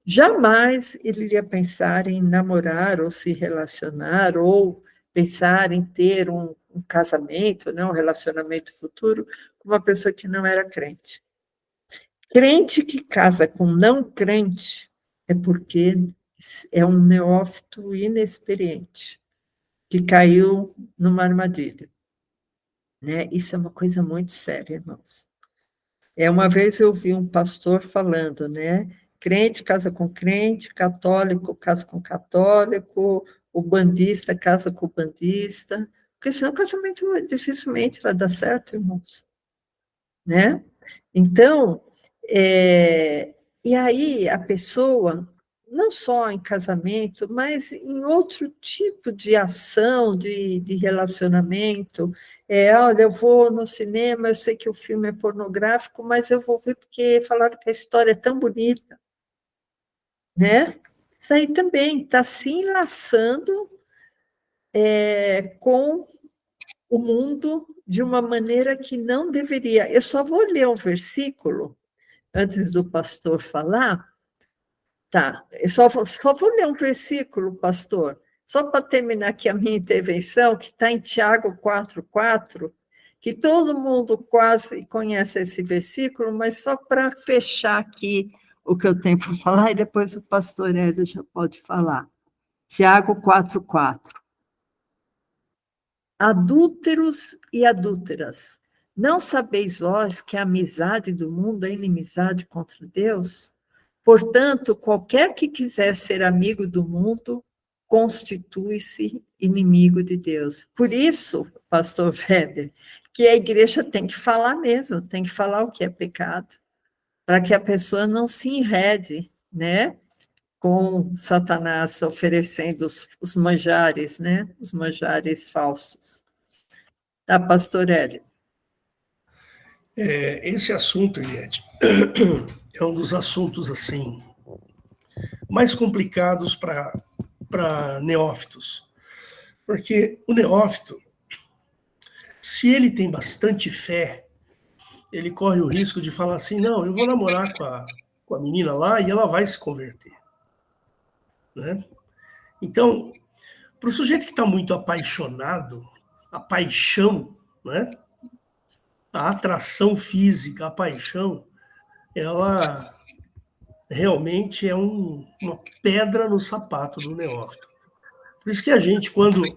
jamais ele iria pensar em namorar ou se relacionar ou pensar em ter um casamento, né, um relacionamento futuro com uma pessoa que não era crente. Crente que casa com não crente é porque é um neófito inexperiente, que caiu numa armadilha, né? Isso é uma coisa muito séria, irmãos. Uma vez eu vi um pastor falando, né? Crente casa com crente, católico casa com católico, o bandista casa com o bandista, porque senão o casamento dificilmente vai dar certo, irmãos, né? Então, e aí a pessoa, não só em casamento, mas em outro tipo de ação, de relacionamento. Olha, eu vou no cinema, eu sei que o filme é pornográfico, mas eu vou ver porque falaram que a história é tão bonita, né? Isso aí também está se enlaçando com o mundo de uma maneira que não deveria. Eu só vou ler um versículo, antes do pastor falar. Tá, eu só vou ler um versículo, pastor, só para terminar aqui a minha intervenção, que está em Tiago 4,4, que todo mundo quase conhece esse versículo, mas só para fechar aqui o que eu tenho para falar, e depois o pastor Ezra já pode falar. Tiago 4,4. Adúlteros e adúlteras, não sabeis vós que a amizade do mundo é inimizade contra Deus? Portanto, qualquer que quiser ser amigo do mundo, constitui-se inimigo de Deus. Por isso, pastor Weber, que a igreja tem que falar mesmo, tem que falar o que é pecado, para que a pessoa não se enrede, né, com Satanás oferecendo os manjares, né, os manjares falsos. Tá, pastor Hélio? Esse assunto, Eliette, é um dos assuntos, assim, mais complicados para neófitos. Porque o neófito, se ele tem bastante fé, ele corre o risco de falar assim, não, eu vou namorar com a menina lá e ela vai se converter. Né? Então, para o sujeito que está muito apaixonado, a paixão, né? A atração física, a paixão, ela realmente é uma pedra no sapato do neófito. Por isso que a gente, quando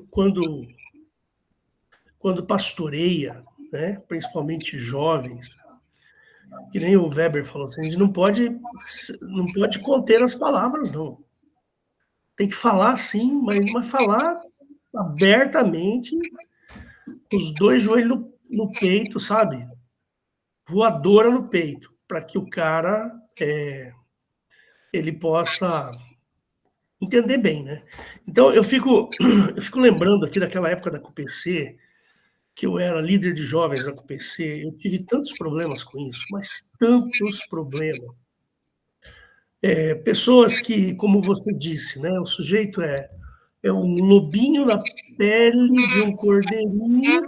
pastoreia, né, principalmente jovens, que nem o Weber falou assim, a gente não pode conter as palavras, não. Tem que falar sim, mas falar abertamente, os dois joelhos no peito, sabe? Voadora no peito, para que o cara ele possa entender bem, né? Então, eu fico lembrando aqui daquela época da CUPC, que eu era líder de jovens da CUPC, eu tive tantos problemas com isso, mas tantos problemas. Pessoas que, como você disse, né, o sujeito é um lobinho na pele de um cordeirinho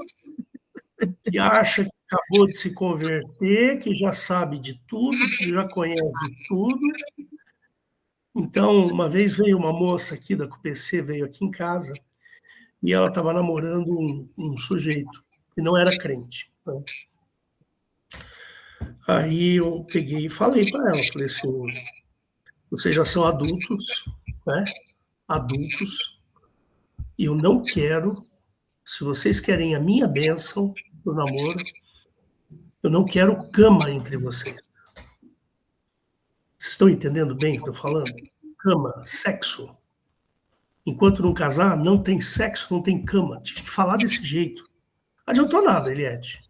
que acha que acabou de se converter, que já sabe de tudo, que já conhece tudo. Então, uma vez veio uma moça aqui da CUPC, veio aqui em casa, e ela estava namorando um sujeito que não era crente. Né? Aí eu peguei e falei para ela, falei assim, vocês já são adultos, né? Adultos, e eu não quero, se vocês querem a minha bênção do namoro, eu não quero cama entre vocês. Vocês estão entendendo bem o que eu estou falando? Cama, sexo. Enquanto não casar, não tem sexo, não tem cama. Tive que falar desse jeito. Adiantou nada, Eliette.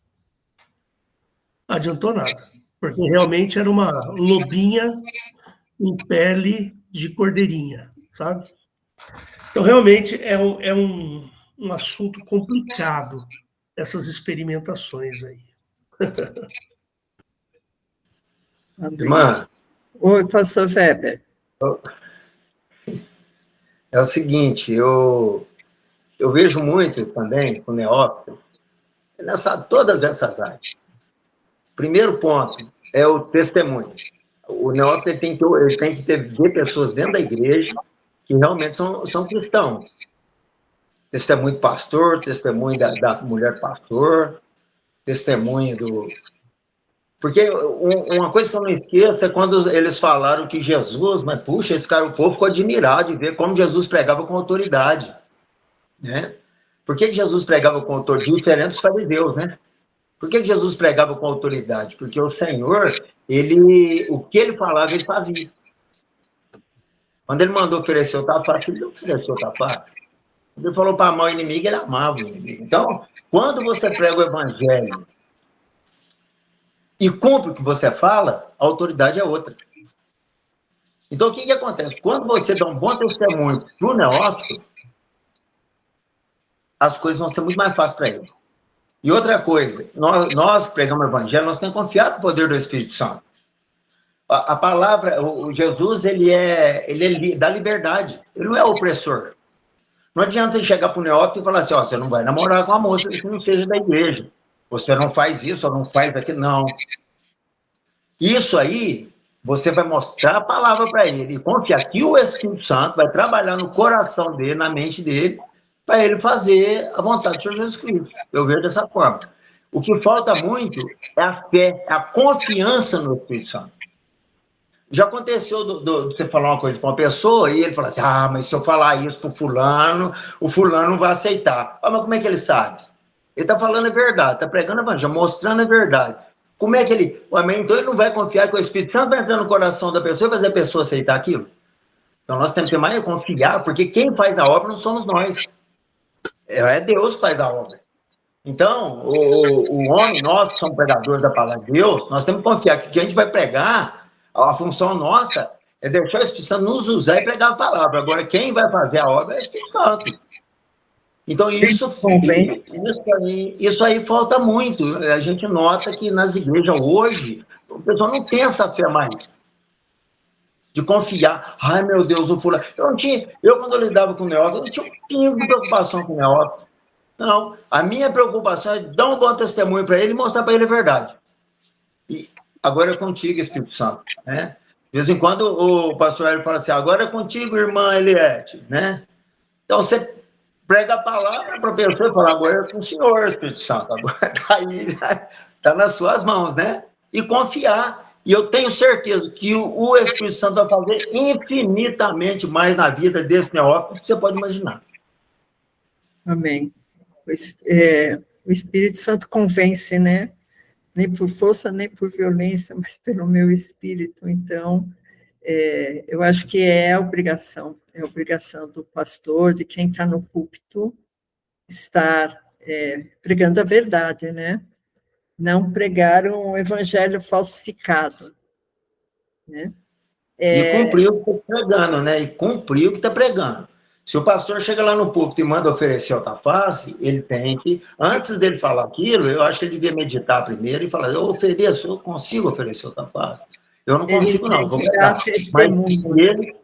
Adiantou nada. Porque realmente era uma lobinha em pele de cordeirinha, sabe? Então, realmente, é um assunto complicado, essas experimentações aí. Irmã, Oi, pastor Weber. é o seguinte, eu vejo muito também com o neófito, todas essas áreas. Primeiro ponto é o testemunho. O neófito ele tem que ver pessoas dentro da igreja que realmente são cristãos. Testemunho do pastor, testemunho da mulher pastor, testemunho do... Porque uma coisa que eu não esqueço é quando eles falaram que Jesus, mas puxa, o povo ficou admirado de ver como Jesus pregava com autoridade, né? Por que Jesus pregava com autoridade? Diferente dos fariseus, né? Por que Jesus pregava com autoridade? Porque o Senhor, o que ele falava, ele fazia. Quando ele mandou oferecer o taface, ele ofereceu o taface. Quando ele falou para amar o inimigo, ele amava o inimigo. Então, quando você prega o evangelho e cumpre o que você fala, a autoridade é outra. Então, o que acontece? Quando você dá um bom testemunho para o neófito, as coisas vão ser muito mais fáceis para ele. E outra coisa, nós pregamos o evangelho, nós temos que confiar no poder do Espírito Santo. A palavra, o Jesus, ele dá liberdade, ele não é opressor. Não adianta você chegar para o neófito e falar assim, você não vai namorar com uma moça que não seja da igreja. Você não faz isso, ou não faz aquilo, não. Isso aí, você vai mostrar a palavra para ele e confiar que o Espírito Santo vai trabalhar no coração dele, na mente dele, para ele fazer a vontade do Senhor Jesus Cristo. Eu vejo dessa forma. O que falta muito é a fé, a confiança no Espírito Santo. Já aconteceu de você falar uma coisa para uma pessoa e ele fala assim, mas se eu falar isso para o fulano não vai aceitar. Mas como é que ele sabe? Ele está falando a verdade, está pregando a evangelho, mostrando a verdade. Como é que ele... Então ele não vai confiar que o Espírito Santo vai entrar no coração da pessoa e fazer a pessoa aceitar aquilo? Então nós temos que ter mais confiar, porque quem faz a obra não somos nós. É Deus que faz a obra. Então, o homem, nós que somos pregadores da palavra de Deus, nós temos que confiar que a gente vai pregar, a função nossa é deixar o Espírito Santo nos usar e pregar a palavra. Agora, quem vai fazer a obra é o Espírito Santo. Então, isso aí falta muito. A gente nota que nas igrejas hoje, o pessoal não tem essa fé mais. De confiar. Ai, meu Deus, o fulano. Eu, quando eu lidava com o neófito, eu não tinha um pingo de preocupação com o neófito. Não. A minha preocupação é dar um bom testemunho para ele e mostrar para ele a verdade. E agora é contigo, Espírito Santo. Né? De vez em quando o pastor Hélio fala assim, agora é contigo, irmã Eliette. Né? Então, você prega a palavra para a pessoa e fala, agora é com o Senhor, Espírito Santo. Agora está nas suas mãos, né? E confiar. E eu tenho certeza que o Espírito Santo vai fazer infinitamente mais na vida desse neófito do que você pode imaginar. Amém. O Espírito Santo convence, né? Nem por força, nem por violência, mas pelo meu espírito. Então, eu acho que é a obrigação do pastor, de quem está no púlpito, estar pregando a verdade, né? Não pregaram um evangelho falsificado, né? E cumpriu o que está pregando, né? E cumpriu o que está pregando. Se o pastor chega lá no púlpito e manda oferecer outra face, ele tem que, antes dele falar aquilo, eu acho que ele devia meditar primeiro e falar, eu consigo oferecer outra face? Eu não consigo, não, vou pregar. Mas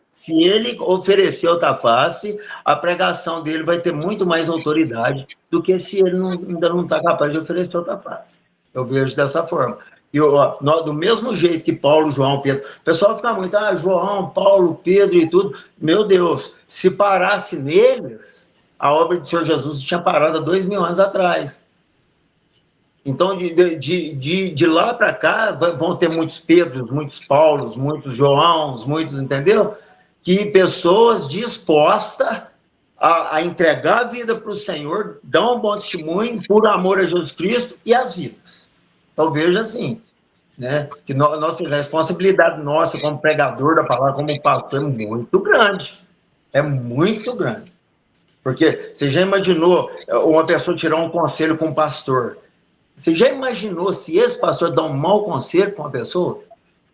se ele oferecer outra face, a pregação dele vai ter muito mais autoridade do que se ele ainda não está capaz de oferecer outra face. Eu vejo dessa forma. E do mesmo jeito que Paulo, João, Pedro, o pessoal fica muito, João, Paulo, Pedro e tudo. Meu Deus, se parasse neles, a obra do Senhor Jesus tinha parado há 2000 anos atrás. Então, de lá para cá, vão ter muitos Pedros, muitos Paulos, muitos Joãos, muitos, entendeu? Que pessoas dispostas a entregar a vida para o Senhor, dar um bom testemunho por amor a Jesus Cristo e as vidas. Então, veja assim, né? Que a responsabilidade nossa como pregador da palavra, como pastor, é muito grande. É muito grande. Porque você já imaginou uma pessoa tirar um conselho com um pastor? Você já imaginou se esse pastor dá um mau conselho para uma pessoa?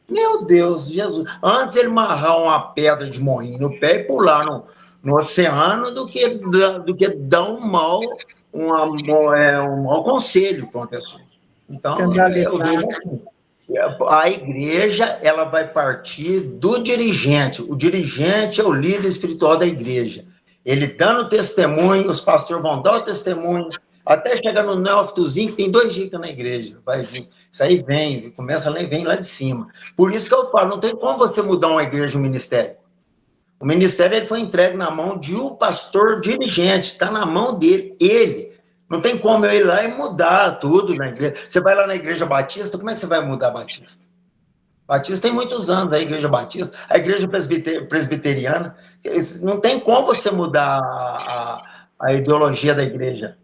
Meu Deus, Jesus. Antes ele amarrar uma pedra de moinho no pé e pular no oceano do que dar um mau conselho para uma pessoa. Então, eu vejo assim, a igreja ela vai partir do dirigente. O dirigente é o líder espiritual da igreja. Ele dando testemunho, os pastores vão dar o testemunho, até chegar no neófitozinho, que tem 2 dias que está na igreja. Vai vir. Isso aí começa lá e vem lá de cima. Por isso que eu falo, não tem como você mudar uma igreja, um ministério. O ministério ele foi entregue na mão de um pastor dirigente, está na mão dele, ele. Não tem como eu ir lá e mudar tudo na igreja. Você vai lá na igreja batista, como é que você vai mudar a batista? Batista tem muitos anos, a igreja batista, a igreja presbiteriana. Não tem como você mudar a ideologia da igreja.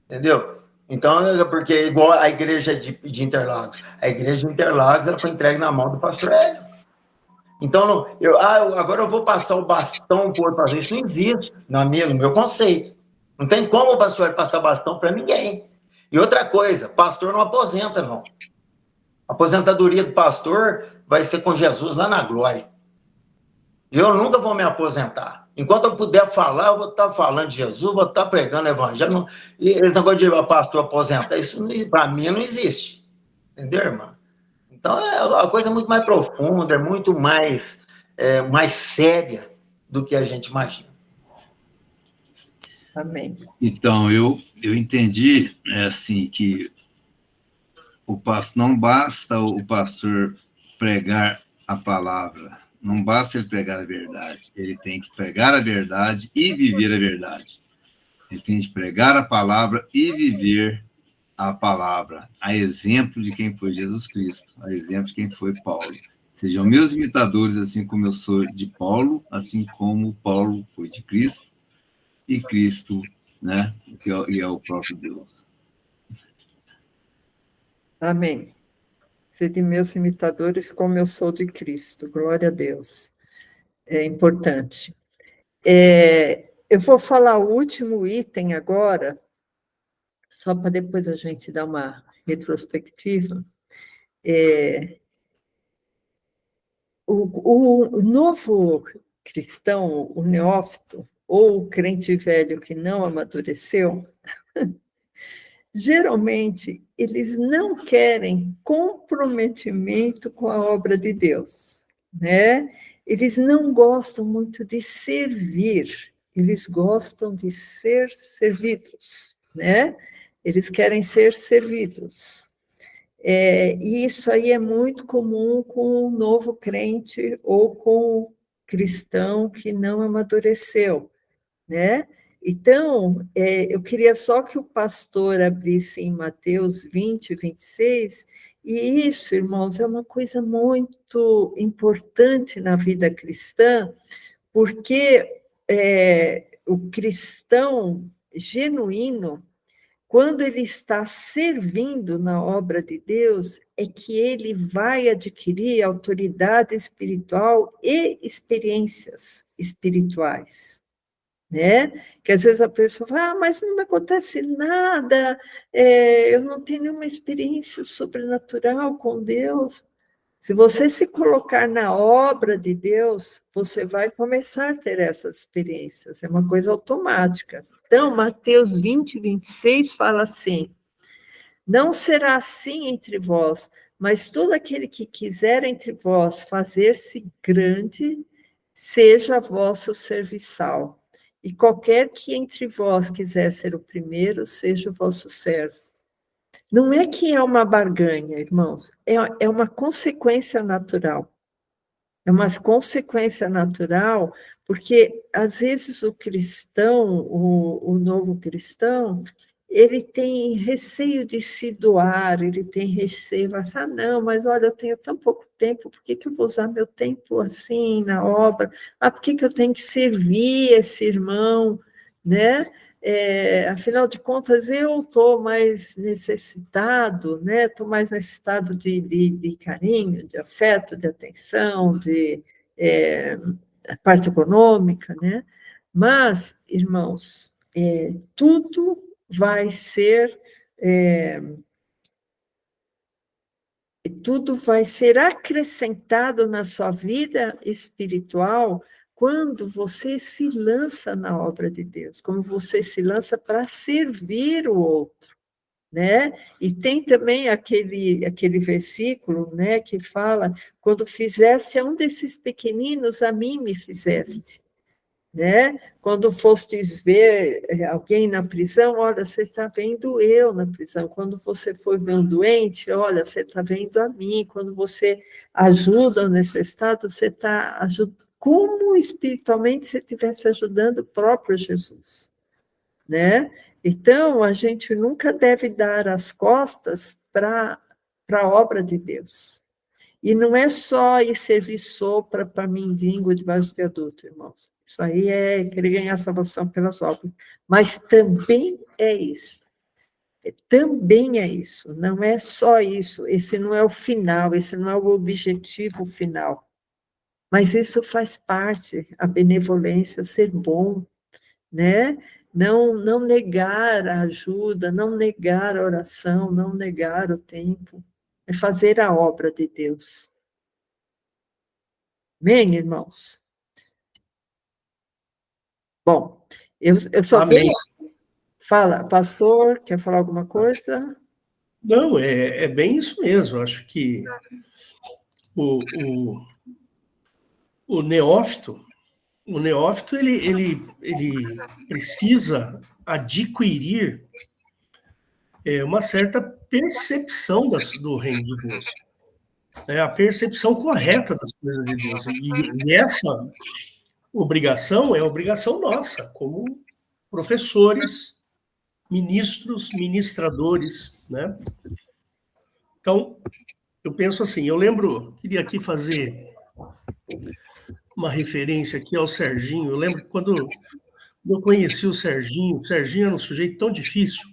Entendeu? Então, porque é igual a igreja de Interlagos. A igreja de Interlagos ela foi entregue na mão do pastor Hélio. Então, agora eu vou passar o bastão para o outro pastor. Isso não existe no meu conceito. Não tem como o pastor passar bastão para ninguém. E outra coisa, pastor não aposenta, não. A aposentadoria do pastor vai ser com Jesus lá na glória. Eu nunca vou me aposentar. Enquanto eu puder falar, eu vou estar falando de Jesus, vou estar pregando o evangelho. E esse negócio de pastor aposentar, isso para mim não existe. Entendeu, irmão? Então, é uma coisa muito mais profunda, é muito mais séria do que a gente imagina. Amém. Então, eu entendi assim, que não basta o pastor pregar a palavra, não basta ele pregar a verdade, ele tem que pregar a verdade e viver a verdade. Ele tem que pregar a palavra e viver a palavra, a exemplo de quem foi Jesus Cristo, a exemplo de quem foi Paulo. Sejam meus imitadores, assim como eu sou de Paulo, assim como Paulo foi de Cristo, e Cristo, né, que é o próprio Deus. Amém. Sede meus imitadores como eu sou de Cristo. Glória a Deus. É importante. Eu vou falar o último item agora, só para depois a gente dar uma retrospectiva. O novo cristão, o neófito, ou o crente velho que não amadureceu, geralmente eles não querem comprometimento com a obra de Deus, né? Eles não gostam muito de servir, eles gostam de ser servidos, né? Eles querem ser servidos. E isso aí é muito comum com o novo crente ou com o cristão que não amadureceu, né? Então, eu queria só que o pastor abrisse em Mateus 20, 26, e isso, irmãos, é uma coisa muito importante na vida cristã, porque o cristão genuíno, quando ele está servindo na obra de Deus, é que ele vai adquirir autoridade espiritual e experiências espirituais. né? Que às vezes a pessoa fala, mas não me acontece nada, eu não tenho nenhuma experiência sobrenatural com Deus. Se você se colocar na obra de Deus, você vai começar a ter essas experiências, é uma coisa automática. Então, Mateus 20, 26 fala assim, não será assim entre vós, mas todo aquele que quiser entre vós fazer-se grande, seja vosso serviçal. E qualquer que entre vós quiser ser o primeiro, seja o vosso servo. Não é que é uma barganha, irmãos, é uma consequência natural. É uma consequência natural, porque às vezes o cristão, o novo cristão, ele tem receio de se doar, ele tem receio, vai assim, não, mas olha, eu tenho tão pouco tempo, por que eu vou usar meu tempo assim na obra? Por que eu tenho que servir esse irmão, né? Afinal de contas, eu estou mais necessitado, né? Estou mais necessitado de carinho, de afeto, de atenção, de parte econômica, né? Mas, irmãos, tudo vai ser acrescentado na sua vida espiritual quando você se lança na obra de Deus, quando você se lança para servir o outro, né? E tem também aquele versículo, né, que fala, quando fizeste a um desses pequeninos, a mim me fizeste. Né? Quando fostes ver alguém na prisão, olha, você está vendo eu na prisão. Quando você for ver um doente, olha, você está vendo a mim. Quando você ajuda o necessitado, você está ajudando, como espiritualmente você estivesse ajudando o próprio Jesus, né? Então, a gente nunca deve dar as costas para a obra de Deus. E não é só ir servir sopa para mendigo debaixo do viaduto, irmãos. Isso aí é querer ganhar salvação pelas obras. Mas também é isso. Também é isso. Não é só isso. Esse não é o final, esse não é o objetivo final. Mas isso faz parte, a benevolência, ser bom, né? Não negar a ajuda, não negar a oração, não negar o tempo. É fazer a obra de Deus. Amém, irmãos? Bom, eu só Amém. Fala, pastor, quer falar alguma coisa? Não, é bem isso mesmo. Eu acho que o neófito, ele precisa adquirir uma certa percepção do reino de Deus, né? A percepção correta das coisas de Deus. E essa obrigação é obrigação nossa, como professores, ministros, ministradores, né? Então, eu penso assim, queria aqui fazer uma referência aqui ao Serginho. Eu lembro que quando eu conheci o Serginho era um sujeito tão difícil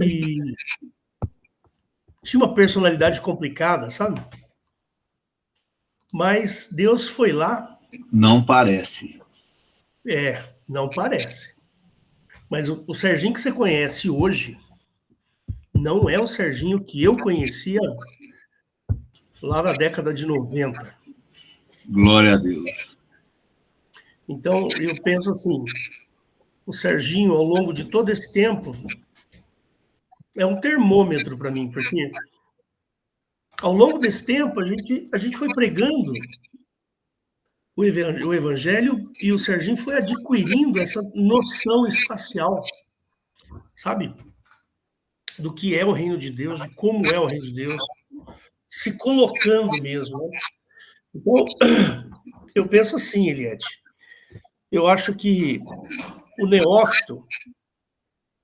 e tinha uma personalidade complicada, sabe? Mas Deus foi lá. Não parece. Não parece. Mas o Serginho que você conhece hoje não é o Serginho que eu conhecia lá na década de 90. Glória a Deus. Então, eu penso assim, o Serginho, ao longo de todo esse tempo, é um termômetro para mim, porque ao longo desse tempo a gente foi pregando o evangelho e o Serginho foi adquirindo essa noção espacial, sabe? Do que é o reino de Deus, de como é o reino de Deus, se colocando mesmo, né? Então, eu penso assim, Eliette, eu acho que o neófito,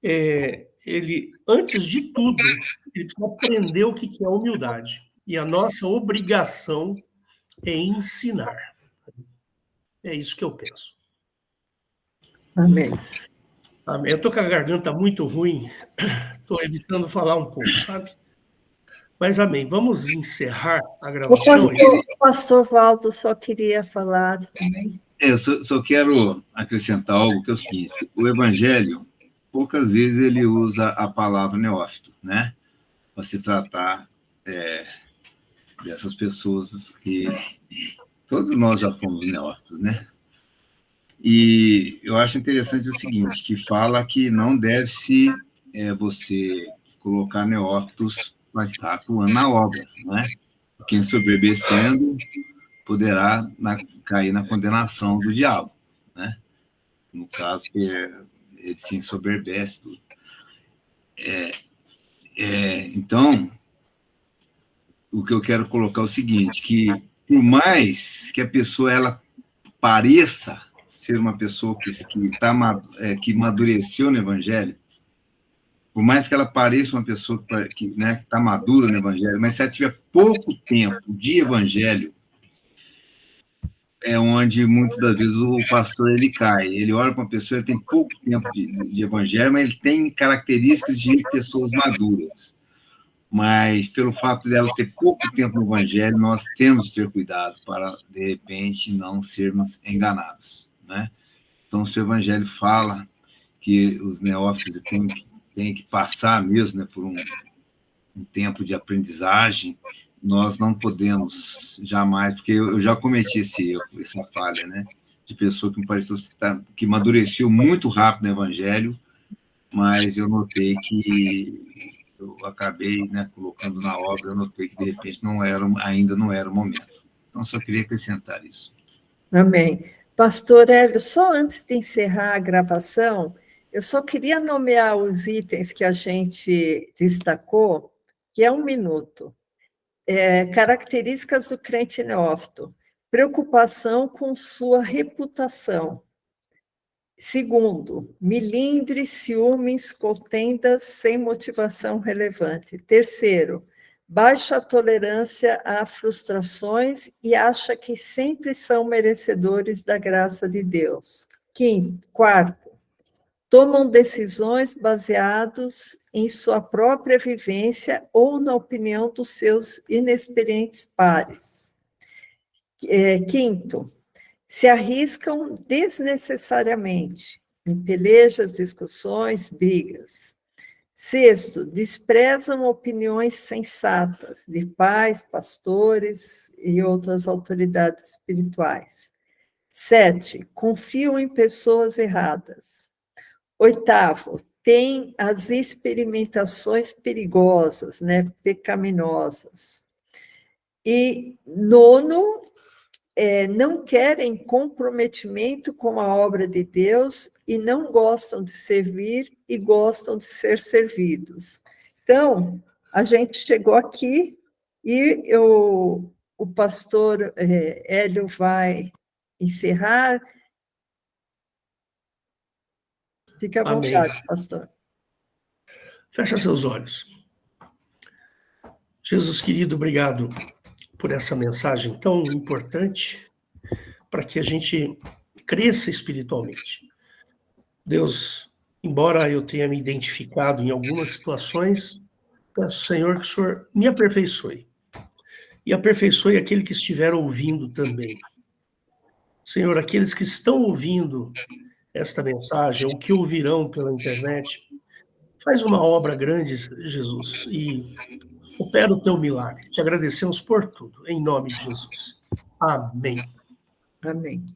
ele, antes de tudo, ele precisa aprender o que é humildade. E a nossa obrigação é ensinar. É isso que eu penso. Amém. Amém. Eu estou com a garganta muito ruim, estou evitando falar um pouco, sabe? Mas amém. Vamos encerrar a gravação. O pastor Valdo só queria falar também. Eu só quero acrescentar algo que é o seguinte: o Evangelho, poucas vezes ele usa a palavra neófito, né? Para se tratar dessas pessoas que todos nós já fomos neófitos, né? E eu acho interessante o seguinte, que fala que não deve-se você colocar neófitos para estar atuando na obra, né? Quem soberbecendo poderá cair na condenação do diabo, né? No caso, que ele se ensoberbece. Tudo. Então, o que eu quero colocar é o seguinte, que por mais que a pessoa ela pareça ser uma pessoa que amadureceu no Evangelho, por mais que ela pareça uma pessoa que está madura no Evangelho, mas se ela tiver pouco tempo de Evangelho, é onde muitas das vezes o pastor ele cai. Ele olha para uma pessoa, ele tem pouco tempo de Evangelho, mas ele tem características de pessoas maduras. Mas pelo fato dela ter pouco tempo no Evangelho, nós temos que ter cuidado para, de repente, não sermos enganados, né? Então, se o Evangelho fala que os neófitos têm que passar mesmo, né, por um tempo de aprendizagem, nós não podemos jamais, porque eu já cometi esse erro, essa falha, né, de pessoa que me pareceu que amadureceu muito rápido no Evangelho, mas eu notei que eu acabei, né, colocando na obra, eu notei que, de repente, ainda não era o momento. Então, só queria acrescentar isso. Amém. Pastor Hélio, só antes de encerrar a gravação, eu só queria nomear os itens que a gente destacou, que é 1 minuto. Características do crente neófito. Preocupação com sua reputação. Segundo, milindres, ciúmes, contendas sem motivação relevante. Terceiro, baixa tolerância a frustrações e acha que sempre são merecedores da graça de Deus. Quarto, tomam decisões baseadas em sua própria vivência ou na opinião dos seus inexperientes pares. Quinto, se arriscam desnecessariamente em pelejas, discussões, brigas. Sexto, desprezam opiniões sensatas de pais, pastores e outras autoridades espirituais. 7, confiam em pessoas erradas. 8º, têm as experimentações perigosas, né, pecaminosas. E 9, não querem comprometimento com a obra de Deus e não gostam de servir e gostam de ser servidos. Então, a gente chegou aqui e o pastor Hélio vai encerrar. Fique à vontade, Amém. Pastor. Fecha seus olhos. Jesus querido, obrigado por essa mensagem tão importante para que a gente cresça espiritualmente. Deus, embora eu tenha me identificado em algumas situações, peço, Senhor, que o Senhor me aperfeiçoe. E aperfeiçoe aquele que estiver ouvindo também. Senhor, aqueles que estão ouvindo esta mensagem, ou que ouvirão pela internet, faz uma obra grande, Jesus, e opera o teu milagre. Te agradecemos por tudo, em nome de Jesus. Amém. Amém.